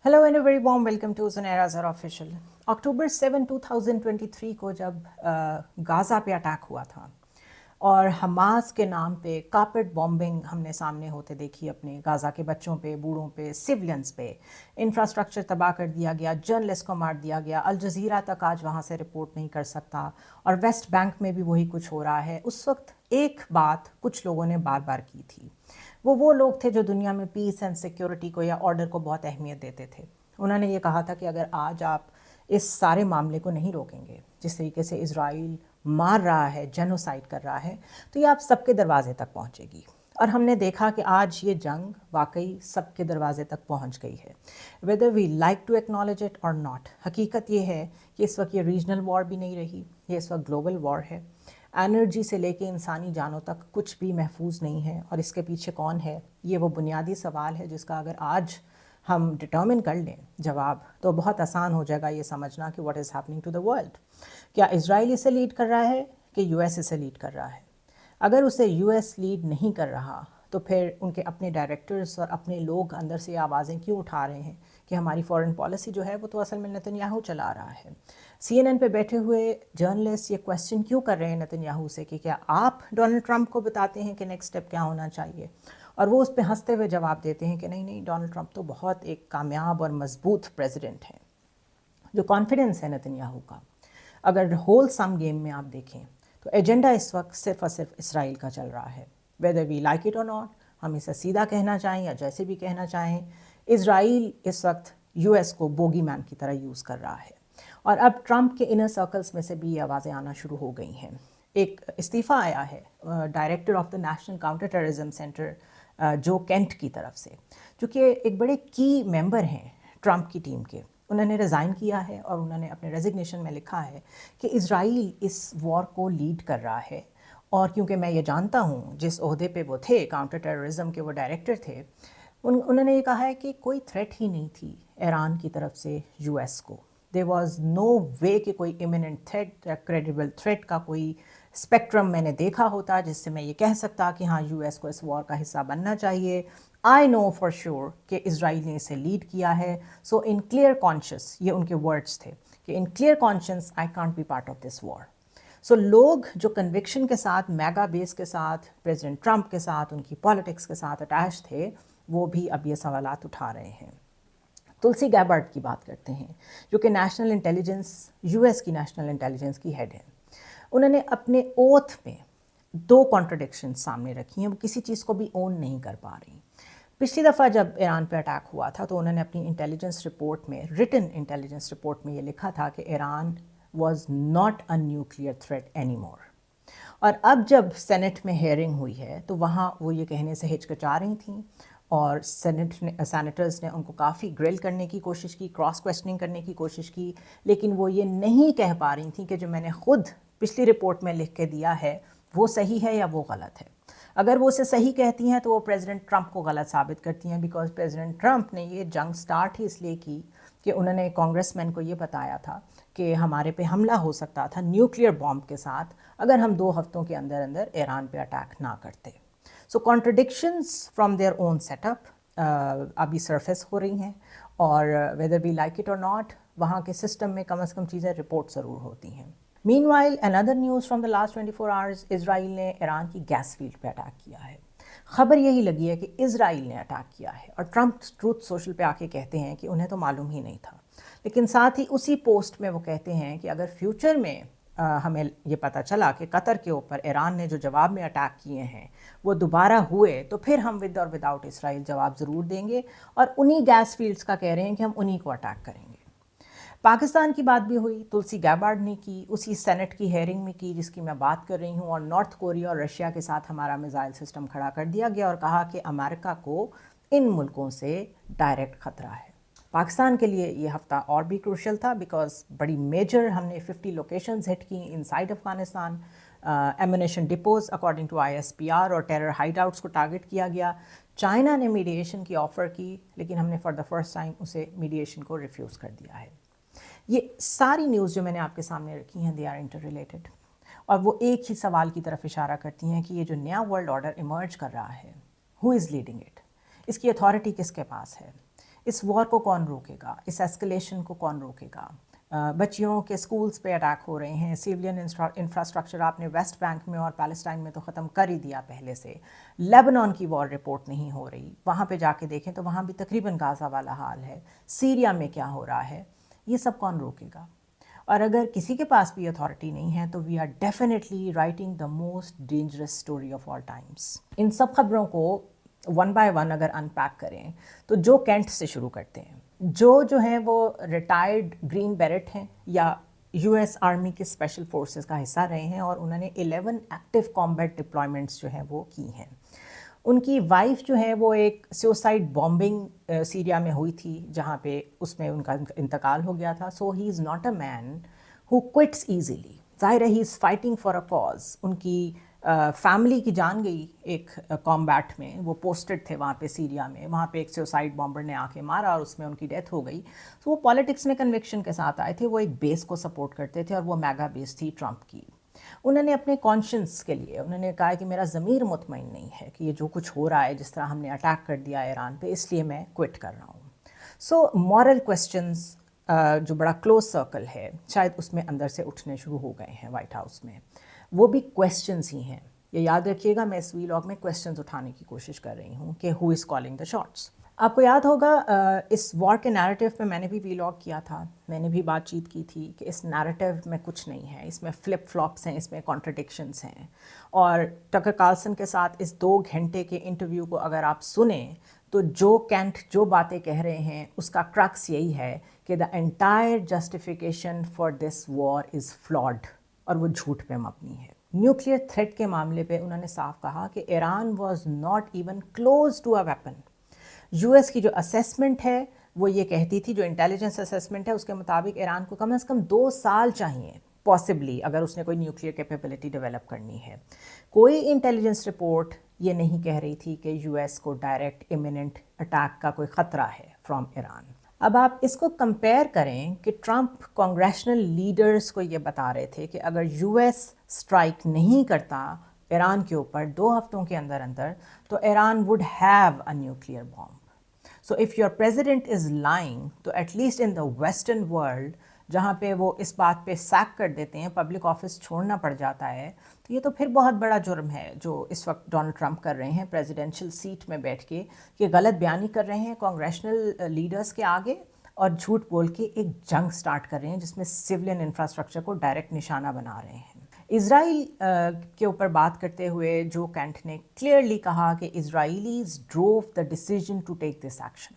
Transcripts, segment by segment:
Hello and very warm welcome to Zunaira Zara official. अक्टूबर 7, 2023 को जब Gaza पे अटैक हुआ था और हमास के नाम पे कारपेट बॉम्बिंग हमने सामने होते देखी, अपने गाज़ा के बच्चों पे, बूढ़ों पे, सिविलियंस पे, इंफ्रास्ट्रक्चर तबाह कर दिया गया, जर्नलिस्ट को मार दिया गया, अल जज़ीरा तक आज वहाँ से रिपोर्ट नहीं कर सकता और वेस्ट बैंक में भी वही कुछ हो रहा है। उस वक्त एक बात कुछ लोगों ने बार बार की थी। वो लोग थे जो दुनिया में पीस एंड सिक्योरिटी को या ऑर्डर को बहुत अहमियत देते थे। उन्होंने ये कहा था कि अगर आज आप इस सारे मामले को नहीं रोकेंगे, जिस तरीके से इजराइल मार रहा है, जेनोसाइड कर रहा है, तो ये आप सबके दरवाजे तक पहुंचेगी। और हमने देखा कि आज ये जंग वाकई सबके दरवाजे तक पहुंच गई है, whether we like to acknowledge it और नॉट। हकीकत ये है कि इस वक्त ये रीजनल वॉर भी नहीं रही, ये इस वक्त ग्लोबल वॉर है। एनर्जी से लेके इंसानी जानों तक कुछ भी महफूज नहीं है, और इसके पीछे कौन है, ये वो बुनियादी सवाल है जिसका अगर आज हम डिटर्मिन कर लें जवाब, तो बहुत आसान हो जाएगा ये समझना कि what is happening to the world. क्या इजराइल इसे लीड कर रहा है कि यूएस इसे लीड कर रहा है? अगर उसे यूएस लीड नहीं कर रहा तो फिर उनके अपने डायरेक्टर्स और अपने लोग अंदर से आवाज़ें क्यों उठा रहे हैं कि हमारी फॉरेन पॉलिसी जो है वो तो असल में नेतन्याहू चला रहा है? सीएनएन पे बैठे हुए जर्नलिस्ट ये क्वेश्चन क्यों कर रहे हैं नेतन्याहू से कि क्या आप डोनाल्ड ट्रंप को बताते हैं कि नेक्स्ट स्टेप क्या होना चाहिए, और वो उस पर हंसते हुए जवाब देते हैं कि नहीं नहीं, डोनाल्ड ट्रंप तो बहुत एक कामयाब और मजबूत प्रेसिडेंट है। जो कॉन्फिडेंस है नेतन्याहू का, अगर होल सम गेम में आप देखें तो एजेंडा इस वक्त सिर्फ और सिर्फ इसराइल का चल रहा है। वेदर वी लाइक इट और नॉट, हम इसे सीधा कहना चाहें या जैसे भी कहना चाहें, इसराइल इस वक्त यूएस को बोगी मैन की तरह यूज़ कर रहा है। और अब ट्रंप के इनर सर्कल्स में से भी ये आवाज़ें आना शुरू हो गई हैं। एक इस्तीफ़ा आया है director of the national counter terrorism centre जो केंट की तरफ से, जो कि एक बड़े की मेंबर हैं ट्रंप की टीम के। उन्होंने रिज़ाइन किया है और उन्होंने अपने रेजिग्नेशन में लिखा है कि इजराइल इस वॉर को लीड कर रहा है। और क्योंकि मैं ये जानता हूँ जिस ओहदे पे वो थे, काउंटर टेररिज्म के वो डायरेक्टर थे, उन्होंने ये कहा है कि कोई थ्रेट ही नहीं थी ईरान की तरफ से यूएस को। देयर वाज नो वे कि कोई इमिनेंट थ्रेट या क्रेडिबल थ्रेट का कोई स्पेक्ट्रम मैंने देखा होता जिससे मैं ये कह सकता कि हाँ, यूएस को इस वॉर का हिस्सा बनना चाहिए। आई नो फॉर श्योर कि इजराइल ने इसे लीड किया है। सो इन क्लियर कॉन्शियस, ये उनके वर्ड्स थे कि in clear conscious I can't be part of this war. So लोग जो कन्विक्शन के साथ, मैगा बेस के साथ, प्रेसिडेंट ट्रंप के साथ, उनकी पॉलिटिक्स के साथ अटैच थे, वो भी अब ये सवालात उठा रहे हैं। तुलसी गैबार्ड की बात करते हैं, जो कि नेशनल इंटेलिजेंस, यूएस की नेशनल इंटेलिजेंस की हेड है। उन्होंने अपने ओथ में दो कॉन्ट्रडिक्शन सामने रखी हैं, वो किसी चीज़ को भी ओन नहीं कर पा रही। पिछली दफ़ा जब ईरान पे अटैक हुआ था तो उन्होंने अपनी इंटेलिजेंस रिपोर्ट में, रिटन इंटेलिजेंस रिपोर्ट में ये लिखा था कि Iran was not a nuclear threat any more. और अब जब सेनेट में हेयरिंग हुई है तो वहाँ वो ये कहने से हिचकिचा रही थी, और सेनेटर्स ने उनको काफ़ी ग्रिल करने की कोशिश की, क्रॉस क्वेश्चनिंग करने की कोशिश की, लेकिन वो ये नहीं कह पा रही थी कि जो मैंने खुद पिछली रिपोर्ट में लिख के दिया है वो सही है या वो गलत है। अगर वो उसे सही कहती हैं तो वो प्रेसिडेंट ट्रंप को गलत साबित करती हैं, बिकॉज प्रेसिडेंट ट्रंप ने ये जंग स्टार्ट ही इसलिए की कि उन्होंने कांग्रेसमैन को ये बताया था कि हमारे पे हमला हो सकता था न्यूक्लियर बॉम्ब के साथ अगर हम 2 हफ्तों के अंदर अंदर ईरान पे अटैक ना करते। So contradictions from their own setup अभी सरफेस हो रही हैं, और वेदर वी लाइक इट और नॉट, वहाँ के सिस्टम में कम से कम चीज़ें रिपोर्ट ज़रूर होती हैं। Meanwhile another news from the last 24 hours, Israel ने ईरान की गैस फील्ड पे अटैक किया है। खबर यही लगी है कि इसराइल ने अटैक किया है, और ट्रंप ट्रूथ सोशल पे आके कहते हैं कि उन्हें तो मालूम ही नहीं था। लेकिन साथ ही उसी पोस्ट में वो कहते हैं कि अगर फ्यूचर में हमें ये पता चला कि कतर के ऊपर ईरान ने जो जवाब में अटैक किए हैं वो दोबारा हुए, तो फिर हम विद और विदाउट इसराइल जवाब ज़रूर देंगे, और उन्हीं गैस फील्ड्स का कह रहे हैं कि हम उन्हीं को अटैक करेंगे। पाकिस्तान की बात भी हुई, तुलसी गैबार्ड ने की, उसी सेनेट की हेयरिंग में की जिसकी मैं बात कर रही हूँ, और नॉर्थ कोरिया और रशिया के साथ हमारा मिसाइल सिस्टम खड़ा कर दिया गया और कहा कि अमेरिका को इन मुल्कों से डायरेक्ट ख़तरा है। पाकिस्तान के लिए ये हफ्ता और भी क्रूशल था, बिकॉज बड़ी मेजर हमने 50 लोकेशंस हिट की inside Afghanistan, ammunition depots according to ISPR, और टेरर हाइड आउट्स को टारगेट किया गया। चाइना ने मीडिएशन की ऑफ़र की, लेकिन हमने फॉर द फर्स्ट टाइम उसे मीडिएशन को रिफ्यूज़ कर दिया है। ये सारी न्यूज़ जो मैंने आपके सामने रखी हैं, दे आर इंटर रिलेटेड, और वो एक ही सवाल की तरफ इशारा करती हैं कि ये जो नया वर्ल्ड ऑर्डर इमर्ज कर रहा है, हु इज़ लीडिंग इट, इसकी अथॉरिटी किसके पास है, इस वॉर को कौन रोकेगा, इस एस्केलेशन को कौन रोकेगा। बच्चियों के स्कूल्स पे अटैक हो रहे हैं, सिविलियन इंफ्रास्ट्रक्चर आपने वेस्ट बैंक में और पैलेस्टाइन में तो ख़त्म कर ही दिया पहले से। लेबनान की वॉर रिपोर्ट नहीं हो रही, वहाँ पे जाके देखें तो वहाँ भी तकरीबन गाज़ा वाला हाल है। सीरिया में क्या हो रहा है, ये सब कौन रोकेगा। और अगर किसी के पास भी अथॉरिटी नहीं है तो we are definitely writing the most dangerous story of all times. इन सब खबरों को वन बाय वन अगर अनपैक करें तो जो कैंट से शुरू करते हैं, जो हैं वो रिटायर्ड ग्रीन बेरेट हैं या यूएस आर्मी के स्पेशल फोर्सेस का हिस्सा रहे हैं और उन्होंने 11 एक्टिव कॉम्बैट डिप्लॉयमेंट्स जो हैं वो की हैं। उनकी वाइफ जो है वो एक सुसाइड बॉम्बिंग सीरिया में हुई थी जहाँ पे उसमें उनका इंतकाल हो गया था। So he is not a man who quits easily. ज़ाहिर है he is fighting for a cause. उनकी फैमिली की जान गई एक कॉम्बैट में, वो पोस्टेड थे वहाँ पे सीरिया में, वहाँ पे एक सुसाइड बॉम्बर ने आके मारा और उसमें उनकी डेथ हो गई। तो वो पॉलिटिक्स में कन्विक्शन के साथ आए थे, वो एक बेस को सपोर्ट करते थे और वो मैगा बेस थी ट्रंप की। उन्होंने अपने कॉन्शियंस के लिए उन्होंने कहा कि मेरा ज़मीर मुतमईन नहीं है कि ये जो कुछ हो रहा है, जिस तरह हमने अटैक कर दिया ईरान पे, इसलिए मैं क्विट कर रहा हूँ। सो मॉरल क्वेश्चंस जो बड़ा क्लोज सर्कल है शायद उसमें अंदर से उठने शुरू हो गए हैं वाइट हाउस में। वो भी क्वेश्चंस ही हैं, ये याद रखिएगा। मैं इस वीलॉग में क्वेश्चंस उठाने की कोशिश कर रही हूँ कि who is calling the shots. आपको याद होगा इस वॉर के नैरेटिव पे मैंने भी वीलॉग किया था, मैंने भी बातचीत की थी कि इस नैरेटिव में कुछ नहीं है, इसमें फ्लिप फ्लॉप्स हैं, इसमें कॉन्ट्रडिक्शंस हैं। और टकर कार्लसन के साथ इस 2 घंटे के इंटरव्यू को अगर आप सुने तो जो कैंट जो बातें कह रहे हैं उसका क्रक्स यही है कि the entire justification for this war is flawed, और वो झूठ पे मबनी है। न्यूक्लियर थ्रेट के मामले पे उन्होंने साफ कहा कि Iran was not even close to a weapon. US की जो असेसमेंट है वो ये कहती थी, जो इंटेलिजेंस असेसमेंट है उसके मुताबिक ईरान को कम से कम 2 साल चाहिए पॉसिबली अगर उसने कोई न्यूक्लियर कैपेबिलिटी डेवलप करनी है। कोई इंटेलिजेंस रिपोर्ट ये नहीं कह रही थी कि यूएस को डायरेक्ट इमिनेंट अटैक का कोई ख़तरा है फ्रॉम ईरान। अब आप इसको कंपेयर करें कि ट्रंप कांग्रेशनल लीडर्स को ये बता रहे थे कि अगर यूएस स्ट्राइक नहीं करता ईरान के ऊपर 2 हफ्तों के अंदर अंदर तो Iran would have a nuclear bomb. So if your president is lying तो at least in the western world जहाँ पे वो इस बात पे सैक कर देते हैं, पब्लिक ऑफिस छोड़ना पड़ जाता है, तो ये तो फिर बहुत बड़ा जुर्म है जो इस वक्त डोनाल्ड ट्रंप कर रहे हैं प्रेसिडेंशियल सीट में बैठ के, कि गलत बयानी कर रहे हैं कांग्रेशनल लीडर्स के आगे और झूठ बोल के एक जंग स्टार्ट कर रहे हैं जिसमें सिविलियन इंफ्रास्ट्रक्चर को डायरेक्ट निशाना बना रहे हैं। इज़राइल के ऊपर बात करते हुए जो कैंट ने क्लियरली कहा कि Israelis drove the decision to take this action,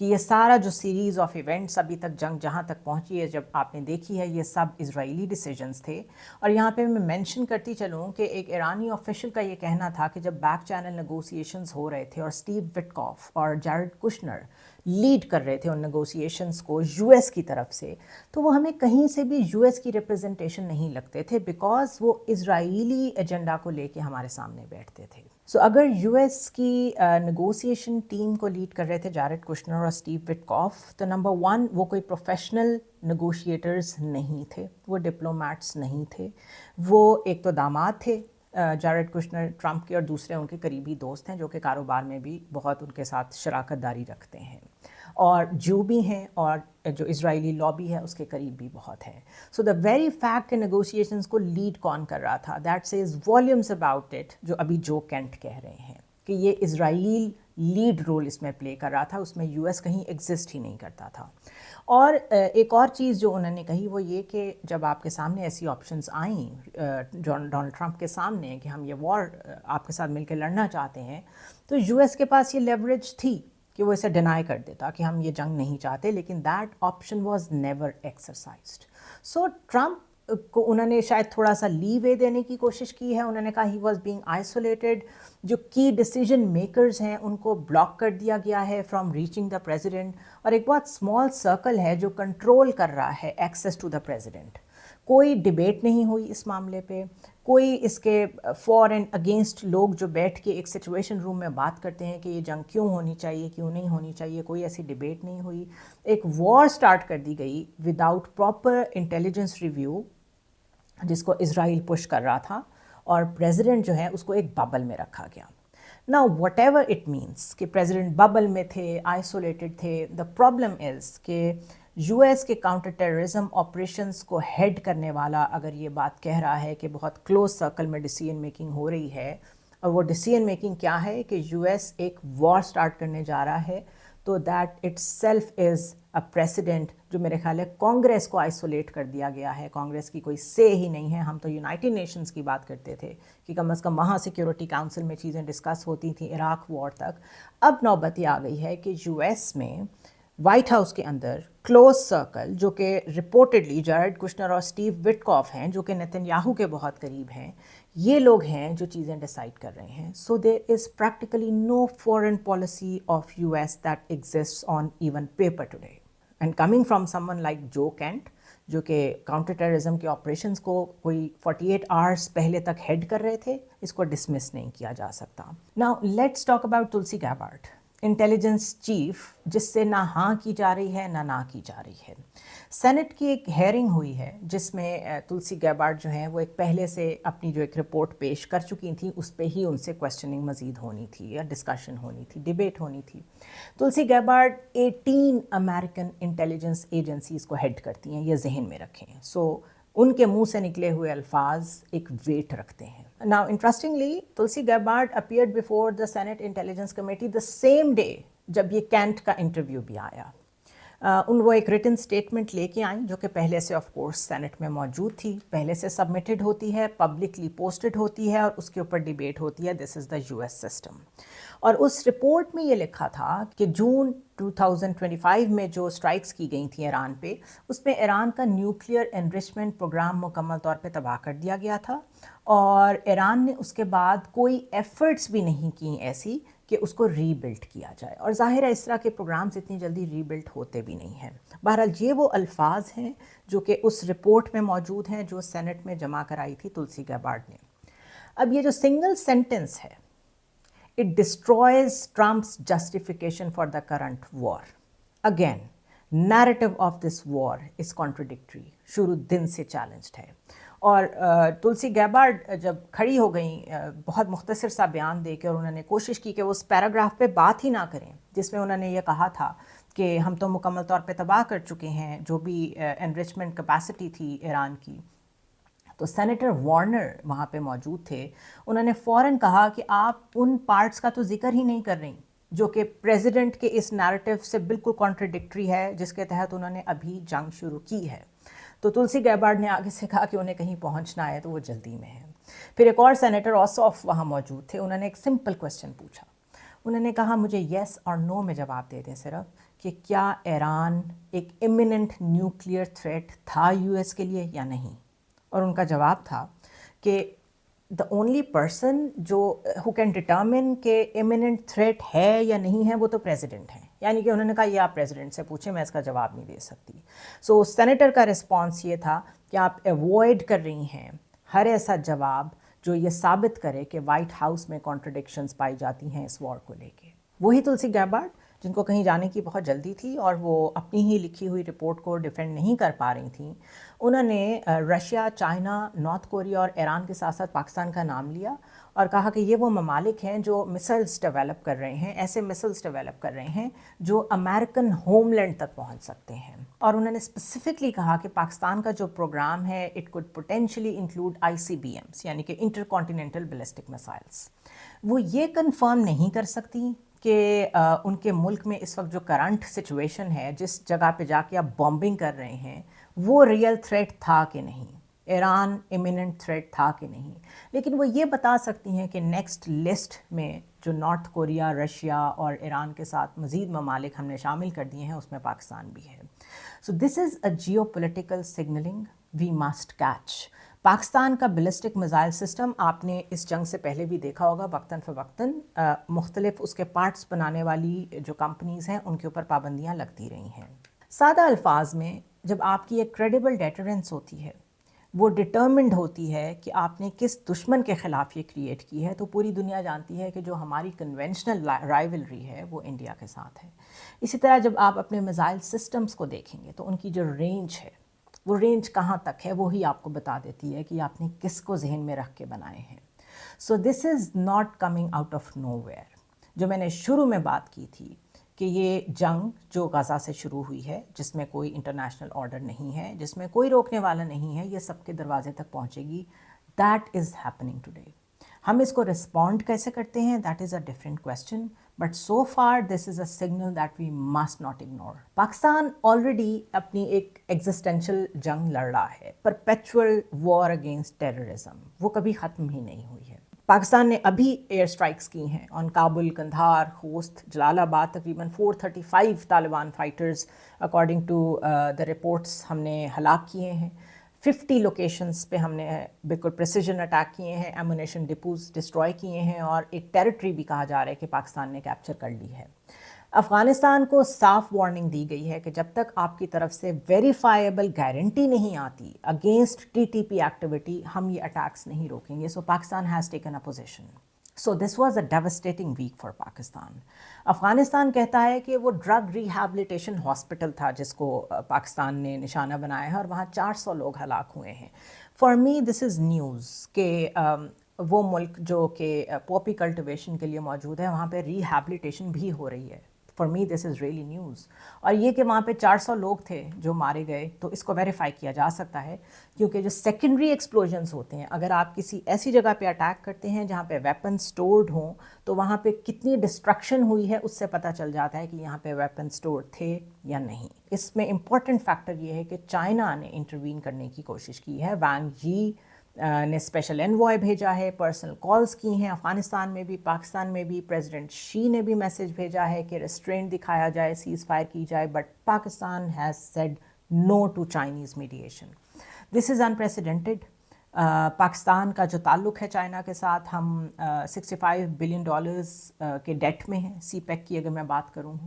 कि ये सारा जो सीरीज़ ऑफ इवेंट्स अभी तक जंग जहाँ तक पहुँची है जब आपने देखी है, ये सब इज़राइली डिसीजंस थे। और यहाँ पे मैं मेंशन करती चलूँ कि एक ईरानी ऑफिशियल का ये कहना था कि जब बैक चैनल नेगोशिएशंस हो रहे थे और स्टीव विटकॉफ और जैरेड कुशनर लीड कर रहे थे उन नेगोशिएशंस को यूएस की तरफ से, तो वो हमें कहीं से भी यूएस की रिप्रेजेंटेशन नहीं लगते थे, बिकॉज वो इज़राइली एजेंडा को लेके हमारे सामने बैठते थे। सो अगर यूएस की नेगोशिएशन टीम को लीड कर रहे थे जैरेड कुशनर और स्टीव विटकॉफ, तो नंबर 1 वो कोई प्रोफेशनल नेगोशिएटर्स नहीं थे, वो डिप्लोमैट्स नहीं थे, वो एक तो दामाद थे जैरेड कुशनर ट्रंप के, और दूसरे उनके करीबी दोस्त हैं जो कि कारोबार में भी बहुत उनके साथ शराकत दारी रखते हैं, और जू भी हैं, और जो इज़राइली लॉबी है उसके करीब भी बहुत है। सो द वेरी फैक्ट के नेगोशिएशंस को लीड कौन कर रहा था, that says volumes about it, जो अभी जो कैंट कह रहे हैं कि ये इज़राइल लीड रोल इसमें प्ले कर रहा था, उसमें यूएस कहीं एग्जिस्ट ही नहीं करता था। और एक और चीज़ जो उन्होंने कही वो ये कि जब आपके सामने ऐसी ऑप्शंस आई डोनाल्ड ट्रंप के सामने कि हम ये वॉर आपके साथ मिलकर लड़ना चाहते हैं, तो यूएस के पास ये लेवरेज थी कि वो इसे डिनाई कर देता कि हम ये जंग नहीं चाहते, लेकिन that option was never exercised. So Trump को उन्होंने शायद थोड़ा सा लीवे देने की कोशिश की है। उन्होंने कहा ही वॉज बीइंग आइसोलेटेड, जो की डिसीजन मेकर्स हैं उनको ब्लॉक कर दिया गया है फ्रॉम रीचिंग द प्रेसिडेंट, और एक बहुत स्मॉल सर्कल है जो कंट्रोल कर रहा है एक्सेस टू द प्रेसिडेंट। कोई डिबेट नहीं हुई इस मामले पे, कोई इसके फॉर एंड अगेंस्ट लोग जो बैठ के एक सिचुएशन रूम में बात करते हैं कि ये जंग क्यों होनी चाहिए, क्यों नहीं होनी चाहिए, कोई ऐसी डिबेट नहीं हुई। एक वॉर स्टार्ट कर दी गई विदाउट प्रॉपर इंटेलिजेंस रिव्यू, जिसको इज़राइल पुश कर रहा था, और प्रेसिडेंट जो है उसको एक बबल में रखा गया। Now what ever it means कि प्रेसिडेंट बबल में थे, आइसोलेटेड थे, द प्रॉब्लम इज़ कि यूएस के काउंटर टेररिज्म ऑपरेशंस को हेड करने वाला अगर ये बात कह रहा है कि बहुत क्लोज सर्कल में डिसीजन मेकिंग हो रही है, और वो डिसीजन मेकिंग क्या है कि यूएस एक वॉर स्टार्ट करने जा रहा है, तो that it's self is a president जो मेरे ख्याल है कांग्रेस को आइसोलेट कर दिया गया है। कांग्रेस की कोई से ही नहीं है। हम तो यूनाइटेड नेशंस की बात करते थे कि कम अज़ कम वहाँ सिक्योरिटी काउंसिल में चीज़ें डिस्कस होती थी इराक वॉर तक। अब नौबत ये आ गई है कि यूएस में वाइट हाउस के अंदर क्लोज सर्कल जो कि रिपोर्टेडली जैरेड कुशनर और स्टीव विटकॉफ हैं जो कि नेतन्याहू के बहुत करीब हैं, ये लोग हैं जो चीज़ें डिसाइड कर रहे हैं। So there is practically no foreign policy of US that exists on even paper today. And coming from someone like Joe Kent जो कि काउंटर टेररिज्म के ऑपरेशंस को कोई 48 आवर्स पहले तक हेड कर रहे थे, इसको डिसमिस नहीं किया जा सकता। Now let's talk about Tulsi Gabbard, intelligence chief, जिससे ना हाँ की जा रही है ना की जा रही है। सेनेट की एक हेयरिंग हुई है जिसमें तुलसी गैबार्ड जो है वो एक पहले से अपनी जो एक रिपोर्ट पेश कर चुकी थी, उस पर ही उनसे क्वेश्चनिंग मज़ीद होनी थी या डिस्कशन होनी थी, डिबेट होनी थी। तुलसी गैबार्ड 18 अमेरिकन इंटेलिजेंस एजेंसीज़ को हेड करती हैं, ये जहन में रखें। सो उनके मुंह से निकले हुए अल्फाज एक वेट रखते हैं। Now interestingly Tulsi Gabbard appeared before the senate intelligence committee the same day जब ये कैंट का इंटरव्यू भी आया। वो एक रिटन स्टेटमेंट लेके आई जो कि पहले से ऑफ कोर्स सेनेट में मौजूद थी, पहले से सबमिटेड होती है, पब्लिकली पोस्टेड होती है और उसके ऊपर डिबेट होती है। This is the US system. और उस रिपोर्ट में ये लिखा था कि जून 2025 में जो स्ट्राइक्स की गई थी ईरान पे, उसमें ईरान का न्यूक्लियर एनरिचमेंट प्रोग्राम मुकम्मल तौर पे तबाह कर दिया गया था और ईरान ने उसके बाद कोई एफ़र्ट्स भी नहीं की ऐसी कि उसको रीबिल्ड किया जाए। और ज़ाहिर है इस तरह के प्रोग्राम्स इतनी जल्दी रीबिल्ड होते भी नहीं हैं। बहरहाल ये वो अल्फाज हैं जो कि उस रिपोर्ट में मौजूद हैं जो सेनेट में जमा कराई थी तुलसी गैबार्ड ने। अब ये जो सिंगल सेंटेंस है, it destroys Trump's justification for the current war. Again, narrative of this war is contradictory. शुरू दिन से challenged है। और तुलसी गैबार्ड जब खड़ी हो गई बहुत मुख्तसर सा बयान दे के, और उन्होंने कोशिश की कि वो उस पैराग्राफ पे बात ही ना करें जिसमें उन्होंने ये कहा था कि हम तो मुकम्मल तौर पे तबाह कर चुके हैं जो भी एनरिचमेंट कैपेसिटी थी ईरान की। तो सेनेटर वार्नर वहाँ पे मौजूद थे, उन्होंने फ़ौरन कहा कि आप उन पार्ट्स का तो जिक्र ही नहीं कर रही जो कि प्रेसिडेंट के इस नैरेटिव से बिल्कुल कॉन्ट्रडिक्टरी है जिसके तहत उन्होंने अभी जंग शुरू की है। तो तुलसी गैबार्ड ने आगे से कहा कि उन्हें कहीं पहुँचना है तो वो जल्दी में है। फिर एक और सेनेटर ऑसॉफ वहाँ मौजूद थे, उन्होंने एक सिंपल क्वेश्चन पूछा। उन्होंने कहा मुझे येस और नो में जवाब दे दें सिर्फ कि क्या ईरान एक इमिनेंट न्यूक्लियर थ्रेट था यूएस के लिए या नहीं। और उनका जवाब था कि द ओनली पर्सन जो हु कैन डिटर्मिन कि इमिनेंट थ्रेट है या नहीं है वो तो प्रेसिडेंट हैं। यानी कि उन्होंने कहा ये आप प्रेसिडेंट से पूछें, मैं इसका जवाब नहीं दे सकती। सो सेनेटर का रिस्पांस ये था कि आप अवॉइड कर रही हैं हर ऐसा जवाब जो ये साबित करे कि वाइट हाउस में कॉन्ट्रडिक्शंस पाई जाती हैं इस वॉर को लेके। वही तुलसी गैबार्ड जिनको कहीं जाने की बहुत जल्दी थी और वो अपनी ही लिखी हुई रिपोर्ट को डिफेंड नहीं कर पा रही थी, उन्होंने रशिया, चाइना, नॉर्थ कोरिया और ईरान के साथ साथ पाकिस्तान का नाम लिया और कहा कि ये वो ममालिक हैं जो मिसाइल्स डेवलप कर रहे हैं, ऐसे मिसाइल्स डेवलप कर रहे हैं जो अमेरिकन होमलैंड तक पहुंच सकते हैं। और उन्होंने स्पेसिफिकली कहा कि पाकिस्तान का जो प्रोग्राम है it could potentially include ICBMs यानी कि इंटरकॉन्टिनेंटल बैलिस्टिक मिसाइल्स। वो ये कंफर्म नहीं कर सकती कि उनके मुल्क में इस वक्त जो करंट सिचुएशन है, जिस जगह पे जाके आप बॉम्बिंग कर रहे हैं, वो रियल थ्रेट था कि नहीं, ईरान इमिनेंट थ्रेट था कि नहीं। लेकिन वो ये बता सकती हैं कि नेक्स्ट लिस्ट में जो नॉर्थ कोरिया, रशिया और ईरान के साथ मज़ीद ममालिक हमने शामिल कर दिए हैं उसमें पाकिस्तान भी है। So this is a geopolitical signalling we must catch. Pakistan का बैलिस्टिक मिसाइल सिस्टम आपने इस जंग से पहले भी देखा होगा, वक्तन फ़वक्तन मुख्तलिफ उसके पार्ट्स बनाने वाली जो कंपनीज़ हैं उनके ऊपर पाबंदियाँ लगती रही हैं। सादा अल्फाज में जब आपकी एक क्रेडिबल डेटरेंस होती है, वो डिटर्मिंड होती है कि आपने किस दुश्मन के ख़िलाफ़ ये क्रिएट की है, तो पूरी दुनिया जानती है कि जो हमारी कन्वेंशनल राइवलरी है वो इंडिया के साथ है। इसी तरह जब आप अपने मिसाइल सिस्टम्स को देखेंगे तो उनकी जो रेंज है वो रेंज कहाँ तक है वो ही आपको बता देती है कि आपने किसको जहन में रख के बनाए हैं। सो this is not coming out of nowhere. जो मैंने शुरू में बात की थी कि ये जंग जो गाज़ा से शुरू हुई है, जिसमें कोई इंटरनेशनल ऑर्डर नहीं है, जिसमें कोई रोकने वाला नहीं है, ये सबके दरवाजे तक पहुंचेगी, दैट इज़ हैपनिंग टुडे। हम इसको रिस्पॉन्ड कैसे करते हैं, that is a different question, but so far this is a signal that we must not ignore. Pakistan already अपनी एक एग्जिस्टेंशियल जंग लड़ रहा है, परपेचुअल वॉर अगेंस्ट टेररिज्म, वो कभी ख़त्म ही नहीं हुई है। पाकिस्तान ने अभी एयर स्ट्राइक्स की हैं ऑन काबुल, कंधार, खोस्त, जलालाबाद। तकरीबन 435 Taliban fighters according to the reports हमने हलाक किए हैं। 50 लोकेशंस पे हमने बिल्कुल प्रिसिजन अटैक किए हैं, एमुनेशन डिपोज डिस्ट्रॉय किए हैं, और एक टेरिटरी भी कहा जा रहा है कि पाकिस्तान ने कैप्चर कर ली है। अफ़गानिस्तान को साफ वार्निंग दी गई है कि जब तक आपकी तरफ से वेरीफाइबल गारंटी नहीं आती अगेंस्ट टीटीपी एक्टिविटी, हम ये अटैक्स नहीं रोकेंगे। So Pakistan has taken a position. So this was a devastating week for Pakistan. Afghanistan कहता है कि वो ड्रग रिहैबिलिटेशन हॉस्पिटल था जिसको पाकिस्तान ने निशाना बनाया है, और वहाँ 400 लोग हलाक हुए हैं। For me this is news कि वो मुल्क जो कि पॉपी कल्टिवेशन के लिए मौजूद है, वहाँ पे रिहैबिलिटेशन भी हो रही है। For me this is really news. और ये कि वहाँ पे 400 लोग थे जो मारे गए, तो इसको वेरीफाई किया जा सकता है, क्योंकि जो सेकेंडरी एक्सप्लोजन्स होते हैं, अगर आप किसी ऐसी जगह पे अटैक करते हैं जहाँ पे वेपन स्टोर्ड हों, तो वहाँ पे कितनी डिस्ट्रक्शन हुई है उससे पता चल जाता है कि यहाँ पे वेपन स्टोर थे या नहीं। इसमें इम्पॉर्टेंट फैक्टर ये है कि चाइना ने इंटरवीन करने की कोशिश की है। वांग यी ने स्पेशल एनवॉय भेजा है, पर्सनल कॉल्स की हैं अफ़गानिस्तान में भी, पाकिस्तान में भी। प्रेसिडेंट शी ने भी मैसेज भेजा है कि रेस्ट्रेंट दिखाया जाए, सीज़ फायर की जाए, but Pakistan has said no to Chinese mediation. This is unprecedented. Pakistan का जो ताल्लुक़ है चाइना के साथ, हम $65 बिलियन के डेट में हैं। सी पैक की अगर मैं बात करूँ,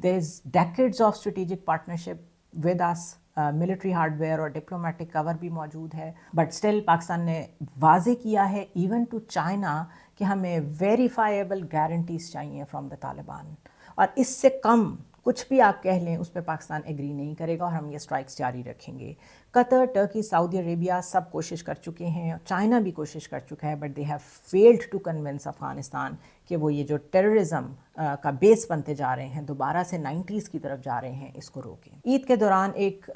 there is decades of strategic partnership with us, military hardware और डिप्लोमेटिक कवर भी मौजूद है, बट स्टिल पाकिस्तान ने वाजे किया है इवन टू चाइना कि हमें वेरीफाइबल गारंटीज चाहिए फ्रॉम द तालिबान, और इससे कम कुछ भी आप कह लें उस पर पाकिस्तान एग्री नहीं करेगा, और हम ये स्ट्राइक्स जारी रखेंगे। कतर, टर्की, सऊदी अरेबिया सब कोशिश कर चुके हैं, चाइना भी कोशिश कर चुका है, but they have failed to convince Afghanistan कि वो ये जो टेररिज्म का बेस बनते जा रहे हैं, दोबारा से 90s की तरफ जा रहे हैं, इसको रोकें। ईद के दौरान एक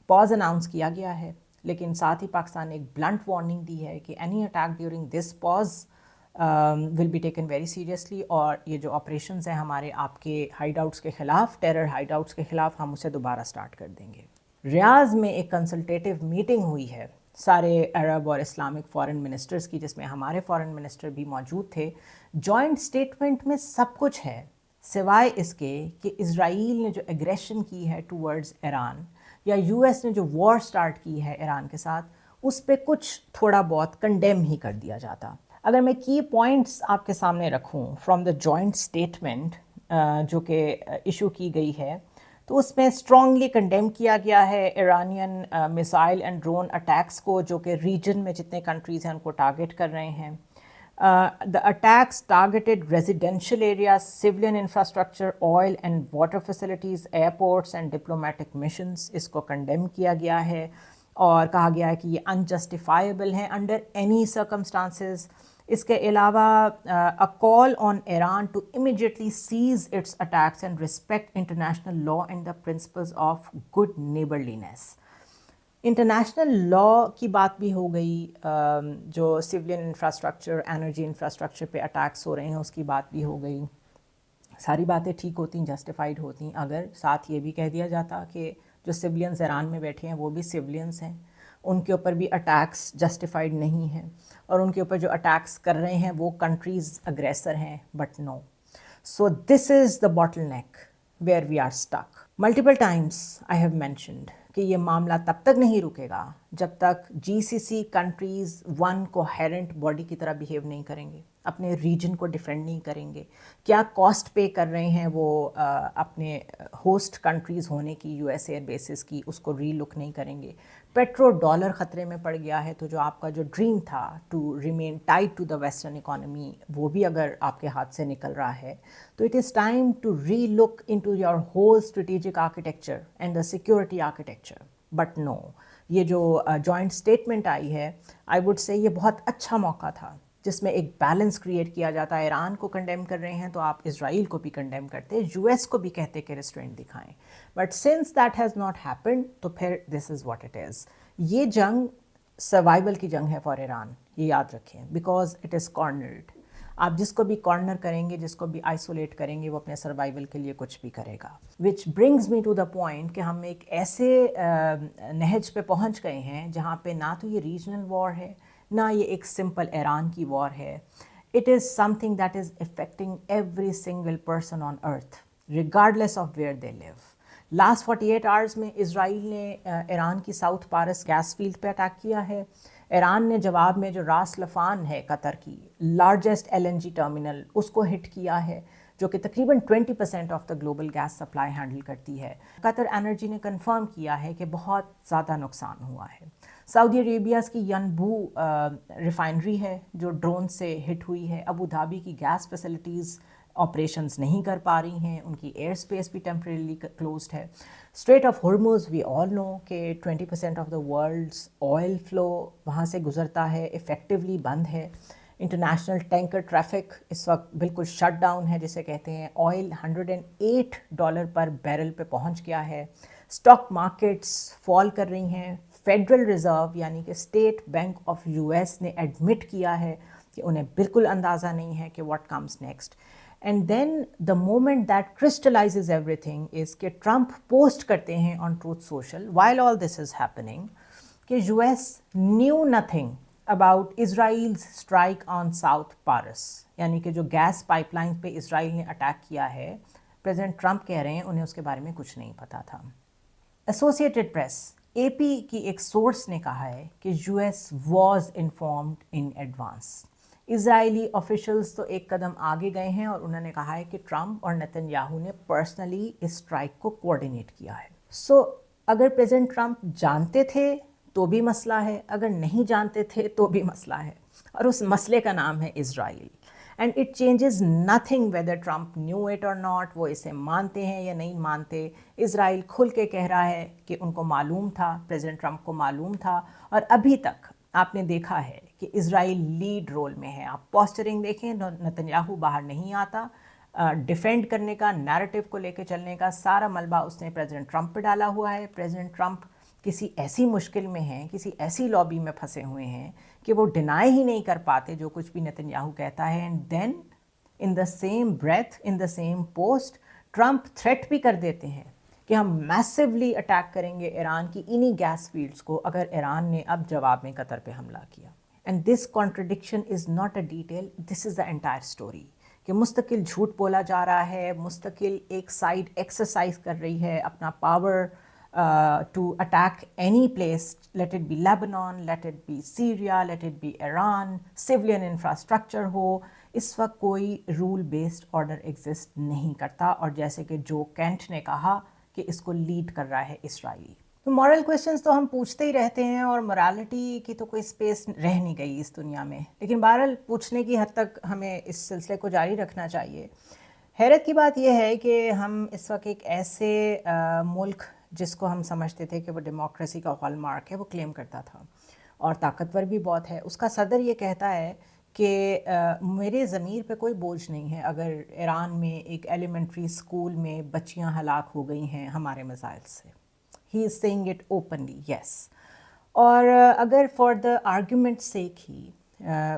पॉज अनाउंस किया गया है, लेकिन साथ ही पाकिस्तान ने एक ब्लंट वार्निंग दी है कि any attack during this pause will be taken very seriously, और ये जो ऑपरेशंस हैं हमारे आपके हाइड आउट्स के ख़िलाफ़, टेरर हाइड आउट्स के ख़िलाफ़, हम उसे दोबारा स्टार्ट कर देंगे। रियाज़ में एक कंसल्टेटिव मीटिंग हुई है सारे अरब और इस्लामिक फ़ॉरेन मिनिस्टर्स की, जिसमें हमारे फ़ॉरेन मिनिस्टर भी मौजूद थे। जॉइंट स्टेटमेंट में सब कुछ है सिवाय इसके कि इज़राइल ने जो एग्रेशन की है टूवर्ड्स ईरान, या यूएस ने जो वॉर स्टार्ट की है ईरान के साथ, उस पर कुछ थोड़ा बहुत कंडेम ही कर दिया जाता। अगर मैं की पॉइंट्स आपके सामने रखूं फ्रॉम द जॉइंट स्टेटमेंट जो कि इशू की गई है, तो उसमें स्ट्रांगली कंडेम किया गया है Iranian missile and drone attacks को, जो कि रीजन में जितने कंट्रीज़ हैं उनको टारगेट कर रहे हैं। The attacks targeted residential areas, civilian infrastructure, oil and water facilities, airports and diplomatic missions. इसको कंडेम किया गया है और कहा गया है कि ये अनजस्टिफाइबल हैं अंडर एनी सर्कमस्टांसेस। इसके अलावा a call on Iran to immediately cease its attacks and respect international law and the principles of good neighbourliness. International law की बात भी हो गई, जो सिविलियन इंफ्रास्ट्रक्चर, एनर्जी इंफ्रास्ट्रक्चर पे अटैक्स हो रहे हैं उसकी बात भी हो गई। सारी बातें ठीक होती, जस्टिफाइड होती, अगर साथ ये भी कह दिया जाता कि जो सिविलियंस ईरान में बैठे हैं वो भी सिविलियंस हैं, उनके ऊपर भी अटैक्स जस्टिफाइड नहीं हैं, और उनके ऊपर जो अटैक्स कर रहे हैं वो कंट्रीज़ अग्रेसर हैं, but no. So this is the bottleneck where we are stuck. Multiple times I have mentioned कि ये मामला तब तक नहीं रुकेगा जब तक GCC countries one coherent body की तरह बिहेव नहीं करेंगे, अपने रीजन को डिफेंड नहीं करेंगे। क्या कॉस्ट पे कर रहे हैं वो अपने होस्ट कंट्रीज़ होने की, यूएस एयर बेसिस की, उसको रीलुक नहीं करेंगे। पेट्रो डॉलर ख़तरे में पड़ गया है, तो जो आपका जो ड्रीम था to remain tied to the western economy, वो भी अगर आपके हाथ से निकल रहा है, तो it is time to relook into your whole strategic architecture and the security architecture. But no, ये जो जॉइंट स्टेटमेंट आई है, आई वुड से ये बहुत अच्छा मौका था جس میں ایک بیلنس کریٹ کیا جاتا ہے. ایران کو کنڈیم کر رہے ہیں تو آپ اسرائیل کو بھی کنڈیم کرتے, یو ایس کو بھی کہتے کہ ریسٹرینٹ دکھائیں. But since that has not happened تو پھر دس از واٹ اٹ از. یہ جنگ سروائیول کی جنگ ہے فار ایران, یہ یاد رکھیں, بیکاز اٹ از کارنرڈ. آپ جس کو بھی کارنر کریں گے, جس کو بھی آئسولیٹ کریں گے, وہ اپنے سروائیول کے لیے کچھ بھی کرے گا. Which brings me to the point کہ ہم ایک ایسے نہج پہ پہنچ گئے ہیں جہاں پہ نہ تو یہ ریجنل وار ہے, نہ یہ ایک سمپل ایران کی وار ہے. It is something that is affecting every single person on earth regardless of where they live. Last 48 hours میں اسرائیل نے ایران کی ساؤتھ پارس گیس فیلڈ پہ اٹیک کیا ہے. ایران نے جواب میں جو راس لفان ہے قطر کی لارجسٹ LNG ٹرمینل, اس کو ہٹ کیا ہے, جو کہ تقریباً 20% of the global gas supply handle کرتی ہے. قطر انرجی نے کنفرم کیا ہے کہ بہت زیادہ نقصان ہوا ہے. سعودی عربیہ کی ینبو ریفائنری ہے جو ڈرون سے ہٹ ہوئی ہے. ابو دھابی کی گیس فیسلٹیز آپریشنز نہیں کر پا رہی ہیں, ان کی ایئر اسپیس بھی ٹیمپریریلی کلوزڈ ہے. اسٹریٹ آف ہرمز وی آل نو کہ 20% of the worlds oil flu وہاں سے گزرتا ہے, افیکٹولی بند ہے. انٹرنیشنل ٹینکر ٹریفک اس وقت بالکل شٹ ڈاؤن ہے جسے کہتے ہیں. آئل $108 پر بیرل پہ پہنچ گیا ہے. اسٹاک مارکیٹس فال کر رہی ہیں. فیڈرل ریزرو یعنی کہ اسٹیٹ بینک آف US نے ایڈمٹ کیا ہے کہ انہیں بالکل اندازہ نہیں ہے کہ what comes next. And then the moment that crystallises everything is کہ ٹرمپ پوسٹ کرتے ہیں on Truth Social while all this is happening کہ US knew nothing about Israel's strike on South Pars, یعنی کہ جو gas pipe line پہ اسرائیل نے attack کیا ہے, پریزیڈنٹ ٹرمپ کہہ رہے ہیں انہیں اس کے بارے میں کچھ نہیں پتا تھا. ایسوسیٹڈ پریس AP کی ایک سورس نے کہا ہے کہ US was informed in advance. Israeli officials تو ایک قدم آگے گئے ہیں اور انہوں نے کہا ہے کہ ٹرمپ اور نتن یاہو نے پرسنلی اس اسٹرائک کو کوآرڈینیٹ کیا ہے. سو اگر پریزیڈنٹ ٹرمپ جانتے تھے تو بھی مسئلہ ہے, اگر نہیں جانتے تھے تو بھی مسئلہ ہے, اور اس مسئلے کا نام ہے Israel. And it changes nothing whether Trump knew it or not, وہ اسے مانتے ہیں یا نہیں مانتے. اسرائیل کھل کے کہہ رہا ہے کہ ان کو معلوم تھا, پریزیڈنٹ ٹرمپ کو معلوم تھا, اور ابھی تک آپ نے دیکھا ہے کہ اسرائیل لیڈ رول میں ہے. آپ پوسچرنگ دیکھیں, نتن یاہو باہر نہیں آتا, ڈیفینڈ کرنے کا, نیریٹو کو لے کے چلنے کا سارا ملبہ اس نے پریزیڈنٹ ٹرمپ پہ ڈالا ہوا ہے. پریزیڈنٹ ٹرمپ کسی ایسی مشکل میں ہیں, کسی ایسی لابی میں پھنسے ہوئے ہیں کہ وہ ڈینائی ہی نہیں کر پاتے جو کچھ بھی نتن یاہو کہتا ہے. And then in the same breath, in the same post, Trump threat بھی کر دیتے ہیں کہ ہم میسیولی اٹیک کریں گے ایران کی انہی گیس فیلڈز کو اگر ایران نے اب جواب میں قطر پہ حملہ کیا. And this contradiction is not a detail, this is the entire story کہ مستقل جھوٹ بولا جا رہا ہے, مستقل ایک سائڈ ایکسرسائز کر رہی ہے اپنا power to attack any place, let it be Lebanon, let it be Syria, let it be Iran, civilian infrastructure ہو. اس وقت کوئی رول بیسڈ آرڈر ایگزسٹ نہیں کرتا, اور جیسے کہ جو کینٹ نے کہا کہ اس کو لیڈ کر رہا ہے اسرائیل. تو مورل کویشچنس تو ہم پوچھتے ہی رہتے ہیں, اور morality کی تو کوئی اسپیس رہ نہیں گئی اس دنیا میں, لیکن بہرحال پوچھنے کی حد تک ہمیں اس سلسلے کو جاری رکھنا چاہیے. حیرت کی بات یہ ہے کہ ہم اس وقت ایک ایسے ملک جس کو ہم سمجھتے تھے کہ وہ ڈیموکریسی کا ہال مارک ہے, وہ کلیم کرتا تھا اور طاقتور بھی بہت ہے, اس کا صدر یہ کہتا ہے کہ میرے ضمیر پہ کوئی بوجھ نہیں ہے اگر ایران میں ایک ایلیمنٹری اسکول میں بچیاں ہلاک ہو گئی ہیں ہمارے میزائل سے. ہی از سیئنگ اٹ اوپنلی, یس. اور اگر فار دا آرگیومنٹ سیک ہی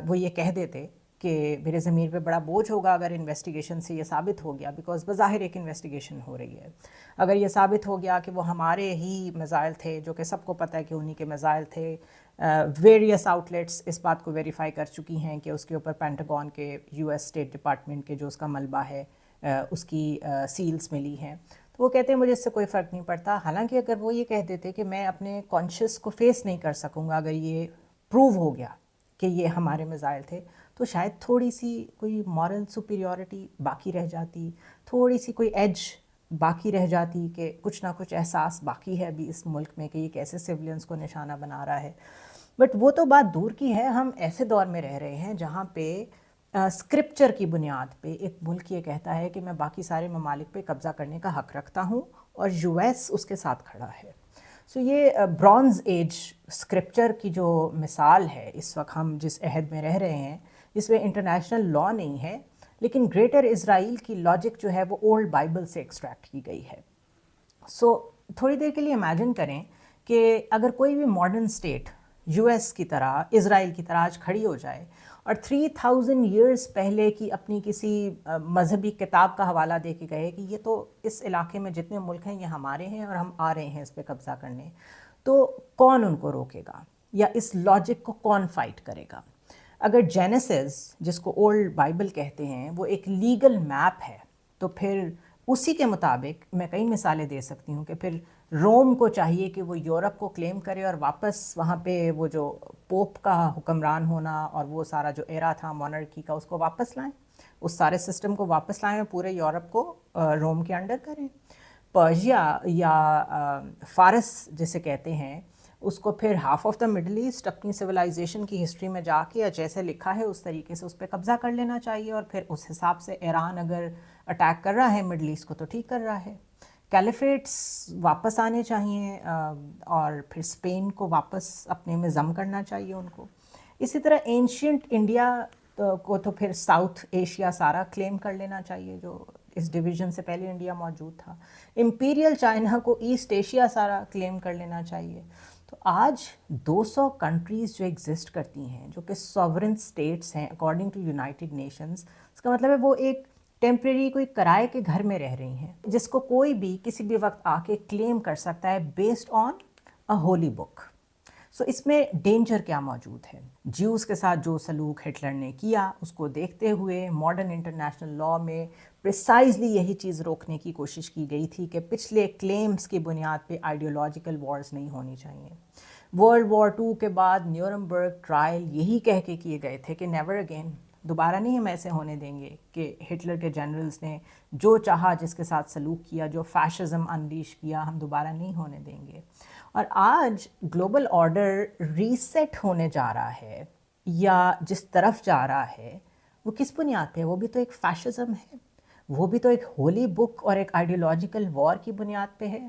وہ یہ کہہ دیتے کہ میرے ضمیر پہ بڑا بوجھ ہوگا اگر انویسٹیگیشن سے یہ ثابت ہو گیا, بیکاز بظاہر ایک انویسٹیگیشن ہو رہی ہے, اگر یہ ثابت ہو گیا کہ وہ ہمارے ہی میزائل تھے, جو کہ سب کو پتہ ہے کہ انہی کے میزائل تھے, ویریس آؤٹ لیٹس اس بات کو ویریفائی کر چکی ہیں کہ اس کے اوپر پینٹاگون کے US اسٹیٹ ڈپارٹمنٹ کے جو اس کا ملبہ ہے اس کی سیلز ملی ہیں, تو وہ کہتے ہیں مجھے اس سے کوئی فرق نہیں پڑتا. حالانکہ اگر وہ یہ کہہ دیتے کہ میں اپنے کانشیس کو فیس نہیں کر سکوں گا اگر یہ پروو ہو گیا کہ یہ ہمارے میزائل تھے, تو شاید تھوڑی سی کوئی مورل سپیریورٹی باقی رہ جاتی, تھوڑی سی کوئی ایج باقی رہ جاتی کہ کچھ نہ کچھ احساس باقی ہے ابھی اس ملک میں کہ یہ کیسے سویلینس کو نشانہ بنا رہا ہے. بٹ وہ تو بات دور کی ہے, ہم ایسے دور میں رہ رہے ہیں جہاں پہ اسکرپچر کی بنیاد پہ ایک ملک یہ کہتا ہے کہ میں باقی سارے ممالک پہ قبضہ کرنے کا حق رکھتا ہوں, اور US اس کے ساتھ کھڑا ہے. سو یہ برونز ایج اسکرپچر کی جو مثال ہے اس وقت ہم جس عہد میں رہ رہے ہیں, جس میں انٹرنیشنل لا نہیں ہے لیکن گریٹر اسرائیل کی لاجک جو ہے وہ اولڈ بائبل سے ایکسٹریکٹ کی گئی ہے. سو تھوڑی دیر کے لیے امیجن کریں کہ اگر کوئی بھی ماڈرن اسٹیٹ یو ایس کی طرح اسرائیل کی طرح آج کھڑی ہو جائے اور 3000 ایئرس پہلے کی اپنی کسی مذہبی کتاب کا حوالہ دے کے کہے کہ یہ تو اس علاقے میں جتنے ملک ہیں یہ ہمارے ہیں اور ہم آ رہے ہیں اس پہ قبضہ کرنے, تو کون ان کو روکے گا یا اس لاجک کو کون فائٹ کرے گا؟ اگر جینیسس جس کو اولڈ بائبل کہتے ہیں وہ ایک لیگل میپ ہے تو پھر اسی کے مطابق میں کئی مثالیں دے سکتی ہوں کہ پھر روم کو چاہیے کہ وہ یورپ کو کلیم کرے اور واپس وہاں پہ وہ جو پوپ کا حکمران ہونا اور وہ سارا جو ایرا تھا مونارکی کا اس کو واپس لائیں, اس سارے سسٹم کو واپس لائیں اور پورے یورپ کو روم کے انڈر کریں. پرشیا یا فارس جسے کہتے ہیں اس کو پھر half of the Middle East اپنی سویلائزیشن کی ہسٹری میں جا کے یا جیسے لکھا ہے اس طریقے سے اس پہ قبضہ کر لینا چاہیے, اور پھر اس حساب سے ایران اگر اٹیک کر رہا ہے مڈل ایسٹ کو تو ٹھیک کر رہا ہے. کیلیفیٹس واپس آنے چاہیے اور پھر اسپین کو واپس اپنے میں ضم کرنا چاہیے ان کو. اسی طرح اینشینٹ انڈیا کو تو پھر ساؤتھ ایشیا سارا کلیم کر لینا چاہیے جو اس ڈویژن سے پہلے انڈیا موجود تھا. امپیریل چائنا کو ایسٹ ایشیا سارا کلیم کر لینا چاہیے. تو آج 200 کنٹریز جو ایگزسٹ کرتی ہیں جو کہ سوورن اسٹیٹس ہیں اکارڈنگ ٹو یونائٹڈ نیشنز, اس کا مطلب ہے وہ ایک ٹیمپریری کوئی کرائے کے گھر میں رہ رہی ہیں جس کو کوئی بھی کسی بھی وقت آ کے کلیم کر سکتا ہے بیسڈ آن اے ہولی بک. سو اس میں ڈینجر کیا موجود ہے؟ جیوز کے ساتھ جو سلوک ہٹلر نے کیا اس کو دیکھتے ہوئے ماڈرن انٹرنیشنل لا میں پریسائزلی یہی چیز روکنے کی کوشش کی گئی تھی کہ پچھلے کلیمز کی بنیاد پہ آئیڈیولوجیکل وارز نہیں ہونی چاہیے. ورلڈ وار 2 کے بعد نیورنبرگ ٹرائل یہی کہہ کے کیے گئے تھے کہ نیور اگین, دوبارہ نہیں ہم ایسے ہونے دیں گے کہ ہٹلر کے جنرلز نے جو چاہا جس کے ساتھ سلوک کیا, جو فیشزم انلیش کیا, ہم دوبارہ نہیں ہونے دیں گے. اور آج گلوبل آرڈر ریسیٹ ہونے جا رہا ہے یا جس طرف جا رہا ہے وہ کس بنیاد پہ ہے؟ وہ بھی تو ایک فیشزم ہے, وہ بھی تو ایک ہولی بک اور ایک آئیڈیولوجیکل وار کی بنیاد پہ ہے.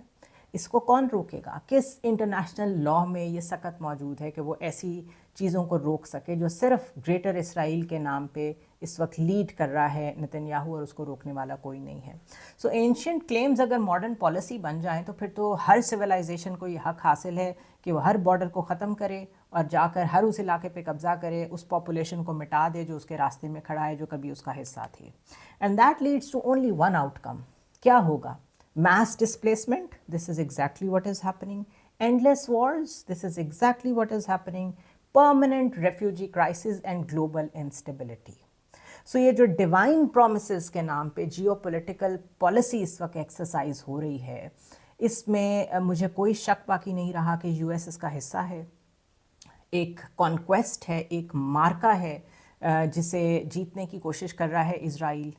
اس کو کون روکے گا؟ کس انٹرنیشنل لا میں یہ سکت موجود ہے کہ وہ ایسی چیزوں کو روک سکے جو صرف گریٹر اسرائیل کے نام پہ اس وقت لیڈ کر رہا ہے نتنیاہو, اور اس کو روکنے والا کوئی نہیں ہے. سو اینشینٹ کلیمز اگر ماڈرن پالیسی بن جائیں تو پھر تو ہر سویلائزیشن کو یہ حق حاصل ہے کہ وہ ہر بارڈر کو ختم کرے اور جا کر ہر اس علاقے پہ قبضہ کرے, اس پاپولیشن کو مٹا دے جو اس کے راستے میں کھڑا ہے جو کبھی اس کا حصہ تھی. And that leads to only one outcome. کیا ہوگا؟ Mass displacement, this is exactly what is happening. Endless wars, this is exactly what is happening. Permanent refugee crisis and global instability. So یہ جو divine promises کے نام پہ Jio political policy اس وقت exercise ہو رہی ہے, اس میں مجھے کوئی شک باقی نہیں رہا کہ یو ایس اس کا حصہ ہے. ایک کانکویسٹ ہے, ایک مارکا ہے جسے جیتنے کی کوشش کر رہا ہے اسرائیل.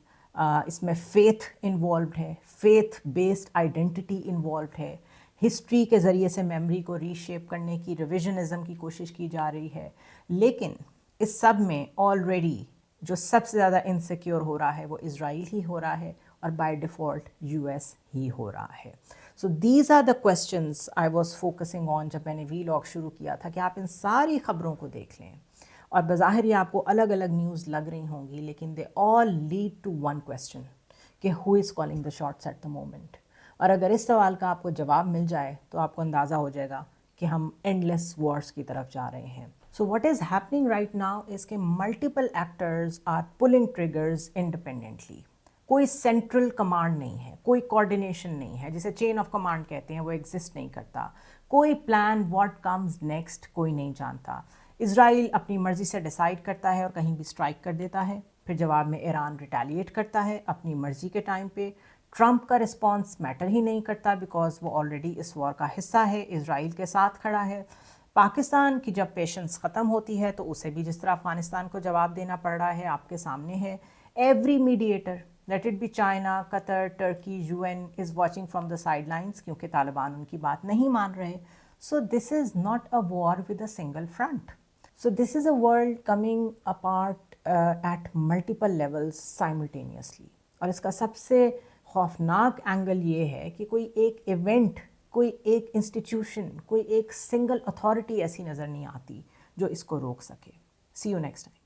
اس میں فیتھ انوالوڈ ہے, فیتھ بیسڈ آئیڈینٹی انوالوڈ ہے. ہسٹری کے ذریعے سے میموری کو ری شیپ کرنے کی ریویژنزم کی کوشش کی جا رہی ہے. لیکن اس سب میں آلریڈی جو سب سے زیادہ انسیکیور ہو رہا ہے وہ اسرائیل ہی ہو رہا ہے اور بائی ڈیفالٹ یو ایس ہی ہو رہا ہے. So these are the questions I was focusing on جب میں نے وی لاگ شروع کیا تھا کہ آپ ان ساری خبروں کو دیکھ لیں, اور بظاہر یہ آپ کو الگ الگ نیوز لگ رہی ہوں گی لیکن they all lead to one question کہ who is calling the shots at the moment. اور اگر اس سوال کا آپ کو جواب مل جائے تو آپ کو اندازہ ہو جائے گا کہ ہم اینڈلیس وارز کی طرف جا رہے ہیں. So what is happening right now is کہ ملٹیپل ایکٹرز آر پلنگ ٹریگرز انڈیپینڈنٹلی. کوئی سینٹرل کمانڈ نہیں ہے, کوئی کوآرڈینیشن نہیں ہے, جسے چین آف کمانڈ کہتے ہیں, وہ ایگزسٹ نہیں کرتا. کوئی پلان واٹ کمز نیکسٹ کوئی نہیں جانتا. اسرائیل اپنی مرضی سے ڈیسائیڈ کرتا ہے اور کہیں بھی اسٹرائک کر دیتا ہے, پھر جواب میں ایران ریٹیلیٹ کرتا ہے اپنی مرضی کے ٹائم پہ. ٹرمپ کا رسپانس میٹر ہی نہیں کرتا بیکاز وہ آلریڈی اس وار کا حصہ ہے, اسرائیل کے ساتھ کھڑا ہے. پاکستان کی جب پیشنس ختم ہوتی ہے تو اسے بھی جس طرح افغانستان کو جواب دینا پڑ رہا ہے آپ کے سامنے ہے. Every mediator let it be China, Qatar, Turkey, U N is watching from the sidelines کیونکہ طالبان ان کی بات نہیں مان رہے. So this is not a war with a single front. So this is a world coming apart at multiple levels simultaneously. اور اس کا سب سے خوفناک اینگل یہ ہے کہ کوئی ایک ایونٹ, کوئی ایک انسٹیٹیوشن, کوئی ایک سنگل اتھارٹی ایسی نظر نہیں آتی جو اس کو روک سکے. See you next time.